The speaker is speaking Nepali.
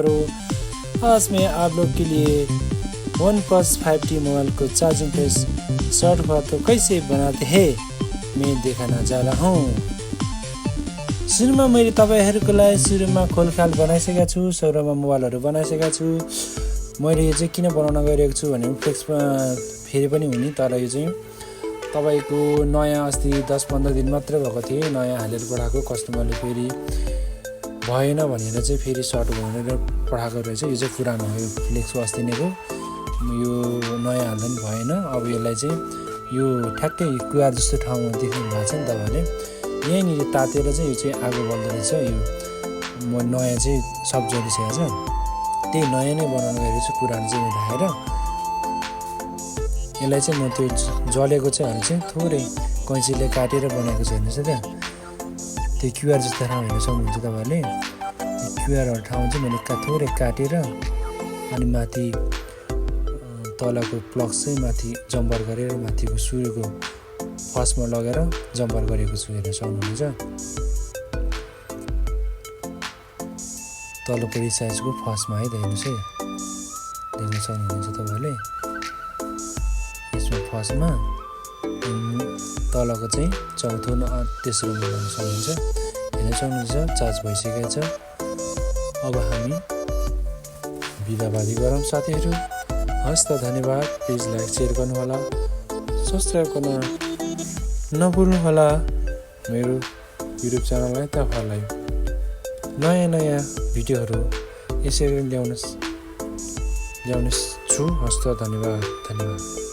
आज मैं आप लोग के लिए OnePlus 5T मोबाइल को चार्जिंग केस शॉर्ट हुआ तो कैसे बनाते हैं मैं दिखाना जा रहा हूँ। सुरुमा मैले तपाईहरुको लागि सुरुमा खोलखाल बनाइसकेको छु, सुरुमा मोबाइलहरु बनाइसकेको छु। मैले यो चाहिँ किन बनाउन गइरहेको छु भने फ्लेक्समा फेरि पनि हुने, तर यो चाहिँ तपाईको नयाँ अस्ति 10-15 दिन मात्र भएको थियो, नयाँ हालेर पठाएको कस्टमरले फेरि भएन भनेर चाहिँ फेरि सर्ट भनेर पठाएको रहेछ। यो चाहिँ पुरानो हो, यो फ्लेक्सको अस्ति नैको यो नयाँ हाल्दा पनि भएन। अब यसलाई चाहिँ यो ठ्याक्कै कुवार जस्तो ठाउँमा देख्नु भएको छ नि तपाईहरुले, यहीँनिर तातेर चाहिँ यो चाहिँ आगो बल्दो रहेछ। यो म नयाँ चाहिँ सब जलिसकेको छ, त्यही नयाँ नै बनाउन गइरहेको छु, पुरानो चाहिँ उठाएर यसलाई चाहिँ म त्यो जलेको चाहिँ भने चाहिँ थोरै कैँचीले काटेर बनाएको छु हेर्नुहोस् त। त्यो क्युआर जस्तो ठाउँ हेर्न सक्नुहुन्छ तपाईहरुले। क्युआर ठाउँ चाहिँ मैले थोरै काटेर अनि माथि तलको प्लग चाहिँ माथि जम्पर गरेर माथिको सुरुको फर्स्टमा लगेर जम्पर गरेको छु हेर्न सक्नुहुन्छ। तलको साइजको फर्स्टमा है त हेर्नुहोस् है, देख्न सक्नुहुन्छ तपाईहरुले। यसमा फर्स्टमा तलको चाहिँ चौथो तेस्रो लगाउन सक्नुहुन्छ, हेर्न सक्नुहुन्छ। चार्ज भइसकेको छ। अब हामी बिदाबादी गरौँ साथीहरु। हस् त, धन्यवाद। प्लिज लाइक शेयर गर्नु होला, सब्स्क्राइब गर्न नभुल्नु होला मेरो युट्युब च्यानललाई। तपाईहरुलाई नयाँ भिडियोहरु यसरी ल्याउने छु। हस् त, धन्यवाद।